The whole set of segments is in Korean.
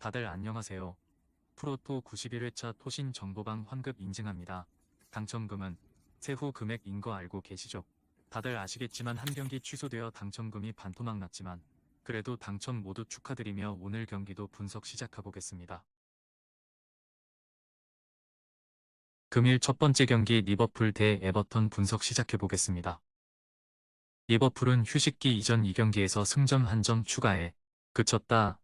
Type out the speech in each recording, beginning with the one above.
다들 안녕하세요. 프로토 91회차 토신 정보방 환급 인증합니다. 당첨금은 세후 금액인 거 알고 계시죠? 다들 아시겠지만 한 경기 취소되어 당첨금이 반토막 났지만 그래도 당첨 모두 축하드리며 오늘 경기도 분석 시작해보겠습니다. 금일 첫 번째 경기 리버풀 대 에버턴 분석 시작해보겠습니다. 리버풀은 휴식기 이전 2경기에서 승점 1점 추가해 그쳤다.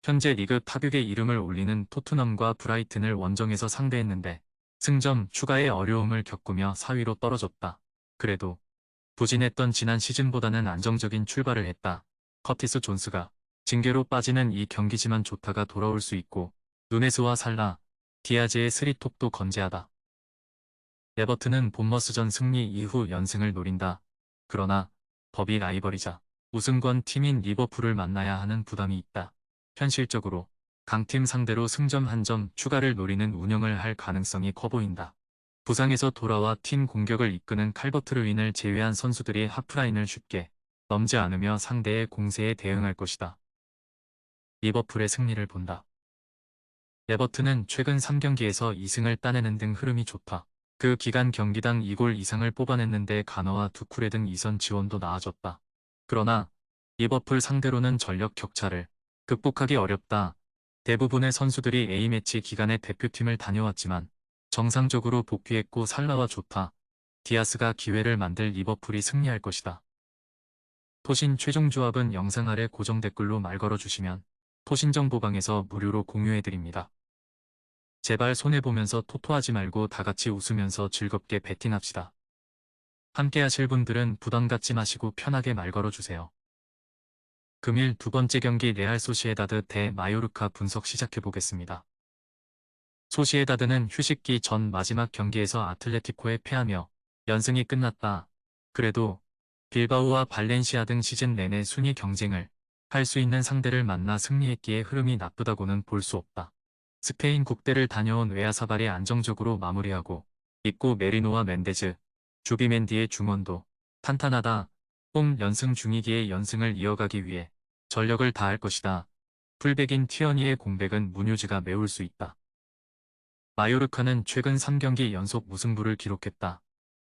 현재 리그 탑6의 이름을 올리는 토트넘과 브라이튼을 원정에서 상대했는데 승점 추가에 어려움을 겪으며 4위로 떨어졌다. 그래도 부진했던 지난 시즌보다는 안정적인 출발을 했다. 커티스 존스가 징계로 빠지는 이 경기지만 조타가 돌아올 수 있고 누네스와 살라, 디아즈의 스리톱도 건재하다. 에버튼은 본머스전 승리 이후 연승을 노린다. 그러나 더비 라이벌이자 우승권 팀인 리버풀을 만나야 하는 부담이 있다. 현실적으로 강팀 상대로 승점 1점 추가를 노리는 운영을 할 가능성이 커 보인다. 부상에서 돌아와 팀 공격을 이끄는 칼버트 르윈을 제외한 선수들이 하프라인을 쉽게 넘지 않으며 상대의 공세에 대응할 것이다. 리버풀의 승리를 본다. 에버튼은 최근 3경기에서 2승을 따내는 등 흐름이 좋다. 그 기간 경기당 2골 이상을 뽑아냈는데 가너와 두쿠레 등 이선 지원도 나아졌다. 그러나 리버풀 상대로는 전력 격차를 극복하기 어렵다. 대부분의 선수들이 A매치 기간에 대표팀을 다녀왔지만 정상적으로 복귀했고 살라와 조타, 디아스가 기회를 만들 리버풀이 승리할 것이다. 토신 최종 조합은 영상 아래 고정 댓글로 말 걸어주시면 토신정보방에서 무료로 공유해드립니다. 제발 손해보면서 토토하지 말고 다같이 웃으면서 즐겁게 배팅합시다. 함께 하실 분들은 부담 갖지 마시고 편하게 말 걸어주세요. 금일 두 번째 경기 레알 소시에다드 대 마요르카 분석 시작해보겠습니다. 소시에다드는 휴식기 전 마지막 경기에서 아틀레티코에 패하며 연승이 끝났다. 그래도 빌바오와 발렌시아 등 시즌 내내 순위 경쟁을 할 수 있는 상대를 만나 승리했기에 흐름이 나쁘다고는 볼 수 없다. 스페인 국대를 다녀온 웨아사발이 안정적으로 마무리하고 있고 메리노와 멘데즈, 주비멘디의 중원도 탄탄하다. 홈 연승 중이기에 연승을 이어가기 위해 전력을 다할 것이다. 풀백인 티어니의 공백은 문효지가 메울 수 있다. 마요르카는 최근 3경기 연속 무승부를 기록했다.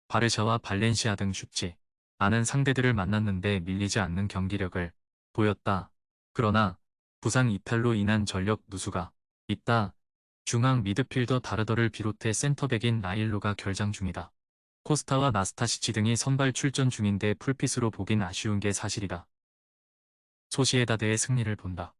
바르샤와 발렌시아 등 쉽지 않은 상대들을 만났는데 밀리지 않는 경기력을 보였다. 그러나 부상 이탈로 인한 전력 누수가 있다. 중앙 미드필더 다르더를 비롯해 센터백인 라일로가 결장 중이다. 코스타와 나스타시치 등이 선발 출전 중인데 풀핏으로 보긴 아쉬운 게 사실이다. 소시에다드의 승리를 본다.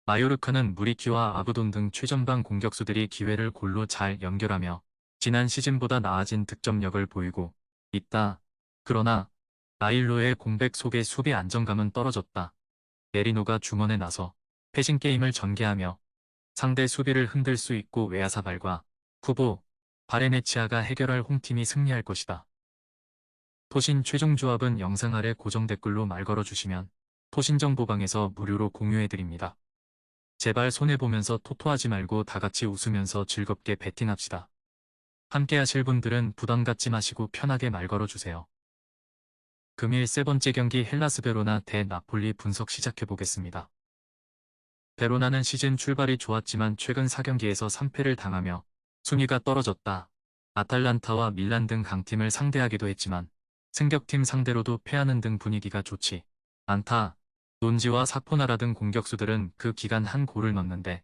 마요르카는 무리키와 아부돈 등 최전방 공격수들이 기회를 골로 잘 연결하며 지난 시즌보다 나아진 득점력을 보이고 있다. 그러나 라일로의 공백 속에 수비 안정감은 떨어졌다. 메리노가 중원에 나서 패싱 게임을 전개하며 상대 수비를 흔들 수 있고 웨아사발과 쿠보, 바레네치아가 해결할 홈팀이 승리할 것이다. 토신 최종 조합은 영상 아래 고정 댓글로 말 걸어주시면 토신정보방에서 무료로 공유해드립니다. 제발 손해보면서 토토하지 말고 다같이 웃으면서 즐겁게 배팅합시다. 함께 하실 분들은 부담 갖지 마시고 편하게 말 걸어주세요. 금일 세 번째 경기 헬라스 베로나 대 나폴리 분석 시작해보겠습니다. 베로나는 시즌 출발이 좋았지만 최근 4경기에서 3패를 당하며 순위가 떨어졌다. 아탈란타와 밀란 등 강팀을 상대하기도 했지만 승격팀 상대로도 패하는 등 분위기가 좋지 않다. 논지와 사포나라 등 공격수들은 그 기간 한 골을 넣는데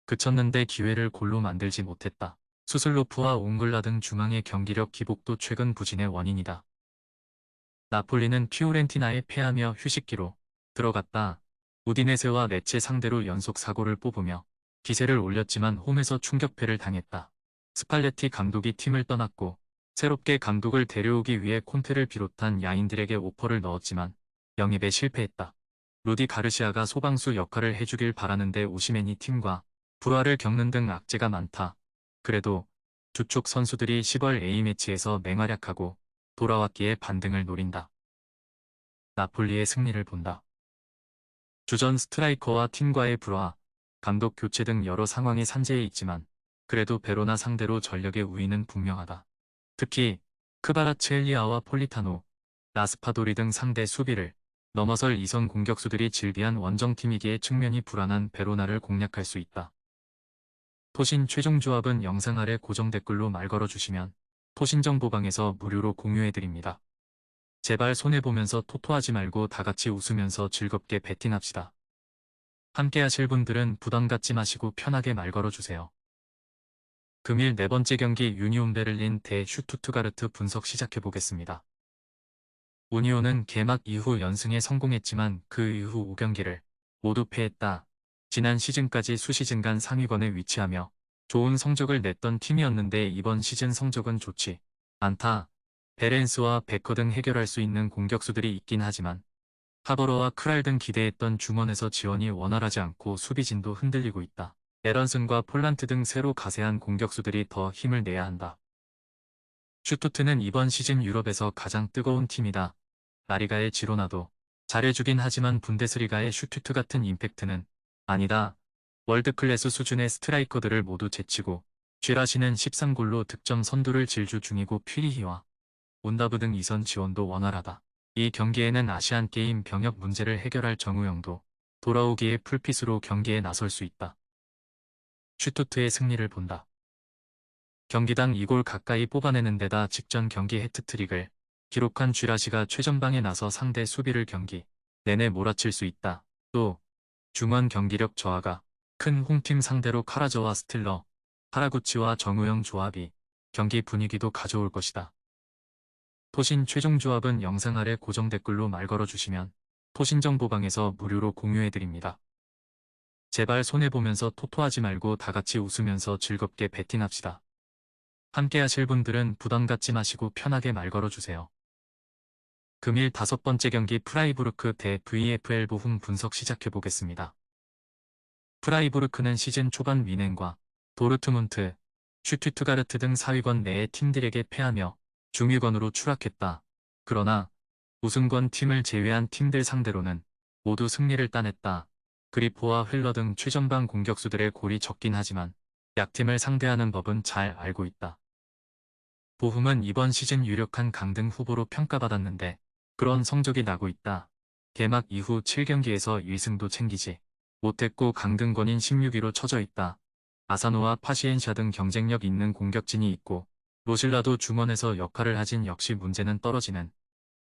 그쳤는데 기회를 골로 만들지 못했다. 수슬로프와 옹글라 등 중앙의 경기력 기복도 최근 부진의 원인이다. 나폴리는 피오렌티나에 패하며 휴식기로 들어갔다. 우디네세와 레체 상대로 연속 4골을 뽑으며 기세를 올렸지만 홈에서 충격패를 당했다. 스팔레티 감독이 팀을 떠났고 새롭게 감독을 데려오기 위해 콘테를 비롯한 야인들에게 오퍼를 넣었지만 영입에 실패했다. 루디 가르시아가 소방수 역할을 해주길 바라는데 오시멘이 팀과 불화를 겪는 등 악재가 많다. 그래도 주축 선수들이 10월 A매치에서 맹활약하고 돌아왔기에 반등을 노린다. 나폴리의 승리를 본다. 주전 스트라이커와 팀과의 불화, 감독 교체 등 여러 상황이 산재해 있지만 그래도 베로나 상대로 전력의 우위는 분명하다. 특히 크바라츠엘리아와 폴리타노, 라스파도리 등 상대 수비를 넘어설 이선 공격수들이 질비한 원정팀이기에 측면이 불안한 베로나를 공략할 수 있다. 토신 최종 조합은 영상 아래 고정 댓글로 말 걸어주시면 토신 정보방에서 무료로 공유해드립니다. 제발 손해보면서 토토하지 말고 다같이 웃으면서 즐겁게 배팅합시다. 함께 하실 분들은 부담 갖지 마시고 편하게 말 걸어주세요. 금일 네 번째 경기 유니온 베를린 대 슈투트가르트 분석 시작해보겠습니다. 우니온은 개막 이후 연승에 성공했지만 그 이후 5경기를 모두 패했다. 지난 시즌까지 수시즌간 상위권에 위치하며 좋은 성적을 냈던 팀이었는데 이번 시즌 성적은 좋지 않다. 베렌스와 베커 등 해결할 수 있는 공격수들이 있긴 하지만 하버러와 크랄 등 기대했던 중원에서 지원이 원활하지 않고 수비진도 흔들리고 있다. 에런슨과 폴란트 등 새로 가세한 공격수들이 더 힘을 내야 한다. 슈투트는 이번 시즌 유럽에서 가장 뜨거운 팀이다. 라리가의 지로나도 잘해주긴 하지만 분데스리가의 슈투트 같은 임팩트는 아니다. 월드클래스 수준의 스트라이커들을 모두 제치고 쥐라시는 13골로 득점 선두를 질주 중이고 퓨리히와 온다브 등 이선 지원도 원활하다. 이 경기에는 아시안게임 병역 문제를 해결할 정우영도 돌아오기에 풀핏으로 경기에 나설 수 있다. 슈투트의 승리를 본다. 경기당 2골 가까이 뽑아내는 데다 직전 경기 해트트릭을 기록한 쥐라시가 최전방에 나서 상대 수비를 경기 내내 몰아칠 수 있다. 또 중원 경기력 저하가 큰 홈팀 상대로 카라저와 스틸러, 하라구치와 정우영 조합이 경기 분위기도 가져올 것이다. 토신 최종 조합은 영상 아래 고정 댓글로 말 걸어주시면 토신 정보방에서 무료로 공유해드립니다. 제발 손해보면서 토토하지 말고 다같이 웃으면서 즐겁게 배팅합시다. 함께 하실 분들은 부담 갖지 마시고 편하게 말 걸어주세요. 금일 5번째 경기 프라이부르크 대 VfL 보훔 분석 시작해보겠습니다. 프라이부르크는 시즌 초반 위넨과 도르트문트, 슈투트가르트 등 상위권 내의 팀들에게 패하며 중위권으로 추락했다. 그러나 우승권 팀을 제외한 팀들 상대로는 모두 승리를 따냈다. 그리포와 휠러 등 최전방 공격수들의 골이 적긴 하지만 약팀을 상대하는 법은 잘 알고 있다. 보훔은 이번 시즌 유력한 강등 후보로 평가받았는데 그런 성적이 나고 있다. 개막 이후 7경기에서 1승도 챙기지 못했고 강등권인 16위로 처져 있다. 아사노와 파시엔샤 등 경쟁력 있는 공격진이 있고 로실라도 중원에서 역할을 하진 역시 문제는 떨어지는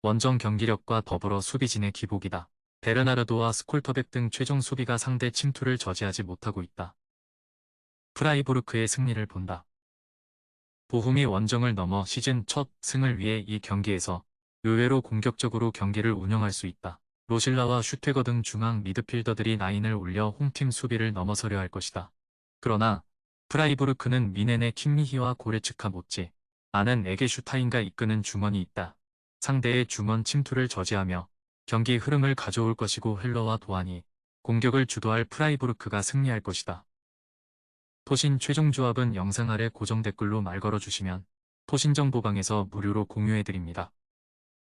원정 경기력과 더불어 수비진의 기복이다. 베르나르도와 스콜터백 등 최종 수비가 상대 침투를 저지하지 못하고 있다. 프라이부르크의 승리를 본다. 보훔이 원정을 넘어 시즌 첫 승을 위해 이 경기에서 의외로 공격적으로 경기를 운영할 수 있다. 로실라와 슈테거 등 중앙 미드필더들이 라인을 올려 홈팀 수비를 넘어서려 할 것이다. 그러나 프라이부르크는 미넨의 킴미히와 고레츠카 못지 않은 에게슈타인가 이끄는 중원이 있다. 상대의 중원 침투를 저지하며 경기 흐름을 가져올 것이고 힐러와 도안이 공격을 주도할 프라이부르크가 승리할 것이다. 토신 최종 조합은 영상 아래 고정 댓글로 말 걸어주시면 토신 정보방에서 무료로 공유해드립니다.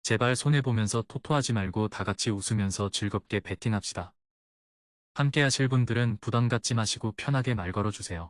제발 손해보면서 토토하지 말고 다같이 웃으면서 즐겁게 배팅합시다. 함께 하실 분들은 부담 갖지 마시고 편하게 말 걸어주세요.